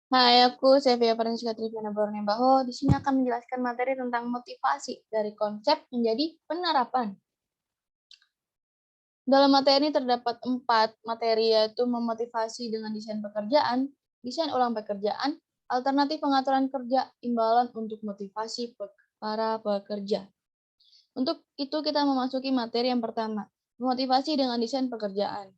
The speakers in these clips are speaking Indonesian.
Hai, aku Sevia Francisca Triviana Bornembaho. Di sini akan menjelaskan materi tentang motivasi dari konsep menjadi penerapan. Dalam materi terdapat 4 materi, yaitu memotivasi dengan desain pekerjaan, desain ulang pekerjaan, alternatif pengaturan kerja, imbalan untuk motivasi para pekerja. Untuk itu kita memasuki materi yang pertama, memotivasi dengan desain pekerjaan.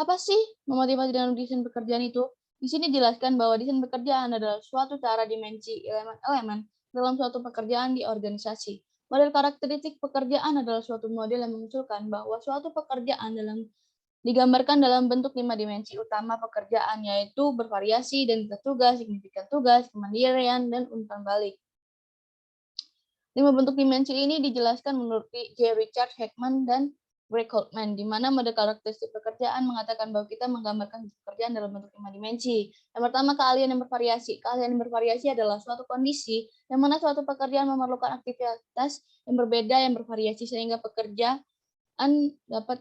Apa sih memotivasi dengan desain pekerjaan itu? Di sini dijelaskan bahwa desain pekerjaan adalah suatu cara dimensi elemen-elemen dalam suatu pekerjaan di organisasi. Model karakteristik pekerjaan adalah suatu model yang mengusulkan bahwa suatu pekerjaan digambarkan dalam bentuk 5 dimensi utama pekerjaan, yaitu bervariasi, identitas tugas, signifikan tugas, kemandirian, dan umpan balik. 5 bentuk dimensi ini dijelaskan menurut J. Richard Heckman dan Greg Holtman, di mana model karakteristik pekerjaan mengatakan bahwa kita menggambarkan pekerjaan dalam bentuk 5 dimensi. Yang pertama, keahlian yang bervariasi. Keahlian yang bervariasi adalah suatu kondisi yang mana suatu pekerjaan memerlukan aktivitas yang berbeda yang bervariasi sehingga pekerjaan dapat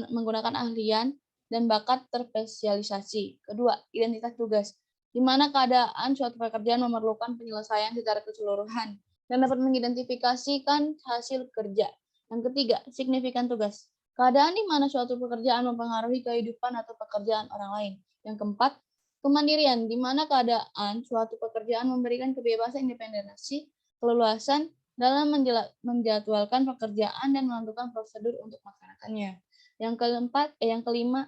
menggunakan ahlian dan bakat terspesialisasi. Kedua, identitas tugas, di mana keadaan suatu pekerjaan memerlukan penyelesaian secara keseluruhan dan dapat mengidentifikasikan hasil kerja. Yang ketiga, signifikan tugas. Keadaan di mana suatu pekerjaan mempengaruhi kehidupan atau pekerjaan orang lain. Yang keempat, kemandirian, di mana keadaan suatu pekerjaan memberikan kebebasan independensi, keleluasan dalam menjadwalkan pekerjaan dan menentukan prosedur untuk melaksanakannya. Yang kelima,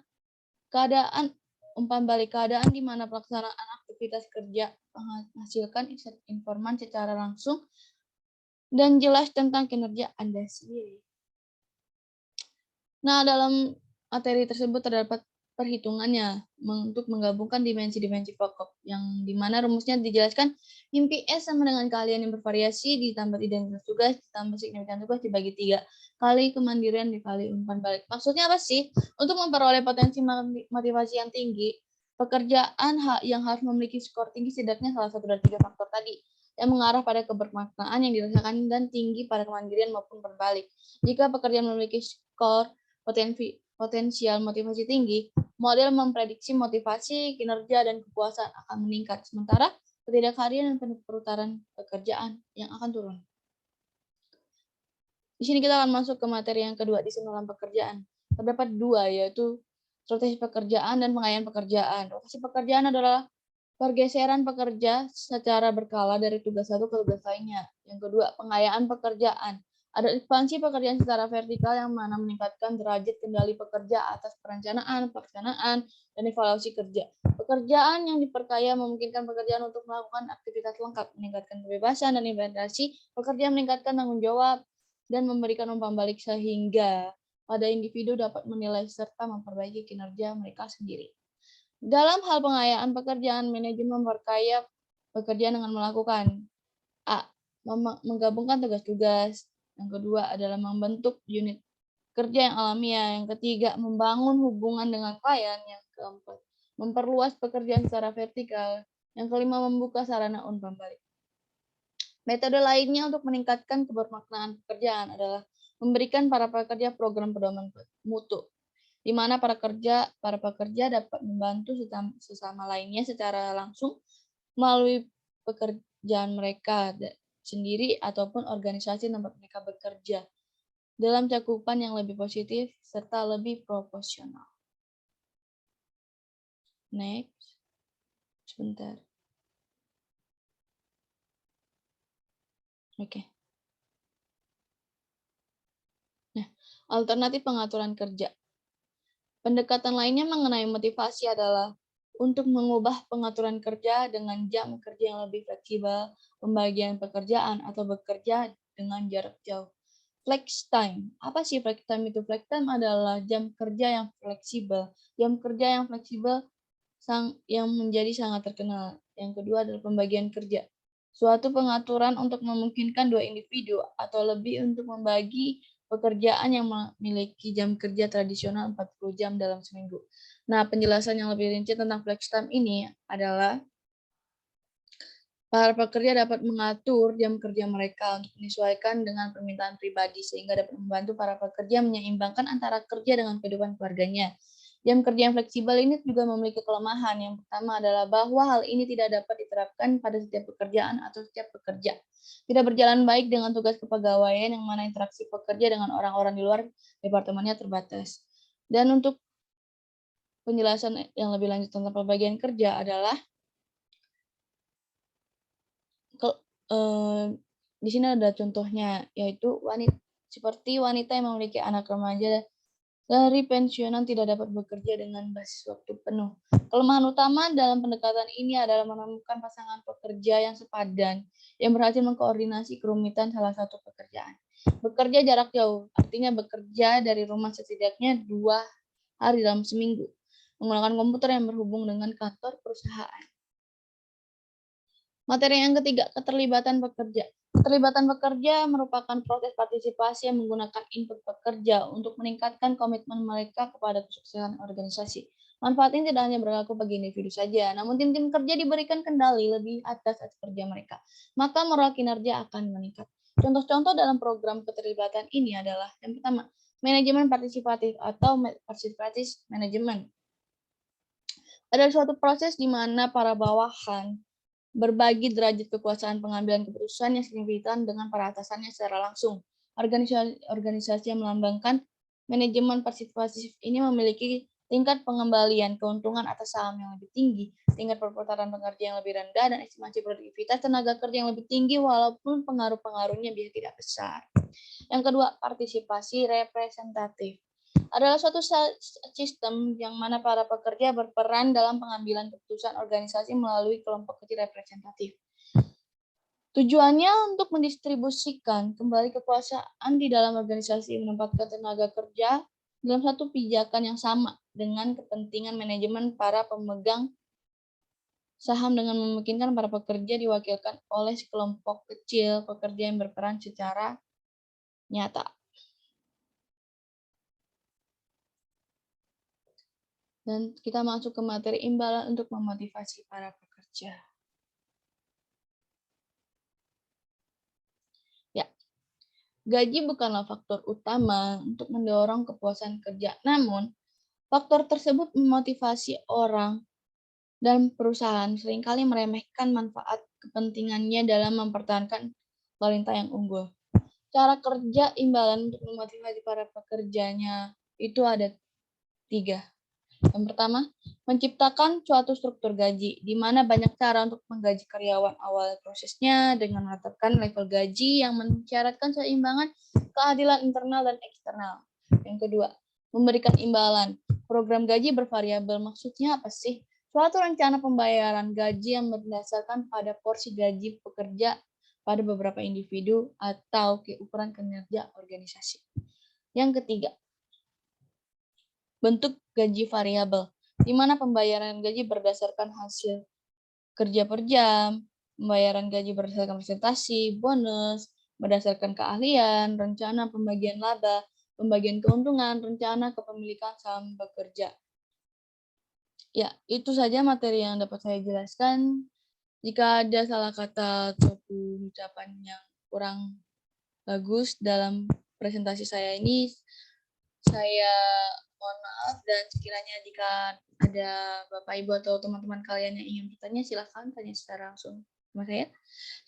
keadaan umpan balik, keadaan di mana pelaksanaan aktivitas kerja menghasilkan informan secara langsung dan jelas tentang kinerja Anda sendiri. Nah, dalam materi tersebut terdapat perhitungannya untuk menggabungkan dimensi-dimensi pokok, yang dimana rumusnya dijelaskan mimpi S sama dengan keahlian yang bervariasi ditambah identitas tugas ditambah signifikan tugas dibagi 3 kali kemandirian dikali umpan balik. Maksudnya apa sih? Untuk memperoleh potensi motivasi yang tinggi, pekerjaan yang harus memiliki skor tinggi setidaknya salah satu dari 3 faktor tadi, yang mengarah pada kebermaknaan yang dirasakan dan tinggi pada kemandirian maupun berbalik. Jika pekerjaan memiliki skor potensial motivasi tinggi, model memprediksi motivasi, kinerja, dan kepuasan akan meningkat, sementara ketidakhadiran dan perputaran pekerjaan yang akan turun. Di sini kita akan masuk ke materi yang kedua, desain ulang pekerjaan. Terdapat 2, yaitu rotasi pekerjaan dan pengayaan pekerjaan. Rotasi pekerjaan adalah pergeseran pekerja secara berkala dari tugas satu ke tugas lainnya. Yang kedua, pengayaan pekerjaan. Ada ekspansi pekerjaan secara vertikal yang mana meningkatkan derajat kendali pekerja atas perencanaan, pelaksanaan, dan evaluasi kerja. Pekerjaan yang diperkaya memungkinkan pekerjaan untuk melakukan aktivitas lengkap, meningkatkan kebebasan dan investasi, pekerja meningkatkan tanggung jawab, dan memberikan umpan balik sehingga pada individu dapat menilai serta memperbaiki kinerja mereka sendiri. Dalam hal pengayaan pekerjaan, manajemen memperkaya pekerjaan dengan melakukan A. Menggabungkan tugas-tugas. Yang kedua adalah membentuk unit kerja yang alamiah. Yang ketiga, membangun hubungan dengan klien. Yang keempat, memperluas pekerjaan secara vertikal. Yang kelima, membuka sarana umpan balik. Metode lainnya untuk meningkatkan kebermaknaan pekerjaan adalah memberikan para pekerja program pedoman mutu, di mana para pekerja dapat membantu sesama lainnya secara langsung melalui pekerjaan mereka sendiri ataupun organisasi tempat mereka bekerja dalam cakupan yang lebih positif serta lebih proporsional. Next, sebentar. Oke. Nah, alternatif pengaturan kerja. Pendekatan lainnya mengenai motivasi adalah untuk mengubah pengaturan kerja dengan jam kerja yang lebih fleksibel, pembagian pekerjaan, atau bekerja dengan jarak jauh. Flex time. Apa sih flex time itu? Flex time adalah jam kerja yang fleksibel. Jam kerja yang fleksibel yang menjadi sangat terkenal. Yang kedua adalah pembagian kerja. Suatu pengaturan untuk memungkinkan 2 individu atau lebih untuk membagi pekerjaan yang memiliki jam kerja tradisional 40 jam dalam seminggu. Nah, penjelasan yang lebih rinci tentang flex time ini adalah para pekerja dapat mengatur jam kerja mereka untuk menyesuaikan dengan permintaan pribadi sehingga dapat membantu para pekerja menyeimbangkan antara kerja dengan kehidupan keluarganya. Jam kerja yang fleksibel ini juga memiliki kelemahan. Yang pertama adalah bahwa hal ini tidak dapat diterapkan pada setiap pekerjaan atau setiap pekerja. Tidak berjalan baik dengan tugas kepegawaian yang mana interaksi pekerja dengan orang-orang di luar departemennya terbatas. Dan untuk penjelasan yang lebih lanjut tentang pembagian kerja adalah di sini ada contohnya, yaitu seperti wanita yang memiliki anak remaja dari pensiunan tidak dapat bekerja dengan basis waktu penuh. Kelemahan utama dalam pendekatan ini adalah menemukan pasangan pekerja yang sepadan, yang berhasil mengkoordinasi kerumitan salah satu pekerjaan. Bekerja jarak jauh, artinya bekerja dari rumah setidaknya 2 hari dalam seminggu, menggunakan komputer yang berhubung dengan kantor perusahaan. Materi yang ketiga, keterlibatan pekerja. Keterlibatan pekerja merupakan proses partisipasi yang menggunakan input pekerja untuk meningkatkan komitmen mereka kepada kesuksesan organisasi. Manfaat ini tidak hanya berlaku bagi individu saja, namun tim-tim kerja diberikan kendali lebih atas kerja mereka. Maka moral kinerja akan meningkat. Contoh-contoh dalam program keterlibatan ini adalah yang pertama, manajemen partisipatif atau participative management. Ada suatu proses di mana para bawahan berbagi derajat kekuasaan pengambilan keputusan yang signifikan dengan para atasannya secara langsung. Organisasi yang melambangkan manajemen partisipatif ini memiliki tingkat pengembalian keuntungan atas saham yang lebih tinggi, tingkat perputaran pekerja yang lebih rendah, dan estimasi produktivitas tenaga kerja yang lebih tinggi walaupun pengaruh-pengaruhnya bisa tidak besar. Yang kedua, partisipasi representatif adalah suatu sistem yang mana para pekerja berperan dalam pengambilan keputusan organisasi melalui kelompok kecil representatif. Tujuannya untuk mendistribusikan kembali kekuasaan di dalam organisasi, menempatkan tenaga kerja dalam satu pijakan yang sama dengan kepentingan manajemen para pemegang saham dengan memungkinkan para pekerja diwakilkan oleh kelompok kecil pekerja yang berperan secara nyata. Dan kita masuk ke materi imbalan untuk memotivasi para pekerja. Ya, gaji bukanlah faktor utama untuk mendorong kepuasan kerja. Namun, faktor tersebut memotivasi orang dan perusahaan seringkali meremehkan manfaat kepentingannya dalam mempertahankan talenta yang unggul. Cara kerja imbalan untuk memotivasi para pekerjanya itu ada 3. Yang pertama, menciptakan suatu struktur gaji, di mana banyak cara untuk menggaji karyawan awal prosesnya dengan menetapkan level gaji yang mensyaratkan keseimbangan keadilan internal dan eksternal. Yang kedua, memberikan imbalan. Program gaji bervariabel, maksudnya apa sih? Suatu rencana pembayaran gaji yang berdasarkan pada porsi gaji pekerja pada beberapa individu atau ukuran kinerja organisasi. Yang ketiga, bentuk gaji variabel, di mana pembayaran gaji berdasarkan hasil kerja per jam, pembayaran gaji berdasarkan presentasi, bonus, berdasarkan keahlian, rencana pembagian laba, pembagian keuntungan, rencana kepemilikan saham pekerja. Ya, itu saja materi yang dapat saya jelaskan. Jika ada salah kata ataupun ucapan yang kurang bagus dalam presentasi saya ini, saya mohon maaf, dan sekiranya jika ada Bapak Ibu atau teman-teman kalian yang ingin bertanya, silakan tanya secara langsung sama saya.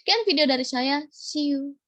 Sekian video dari saya. See you.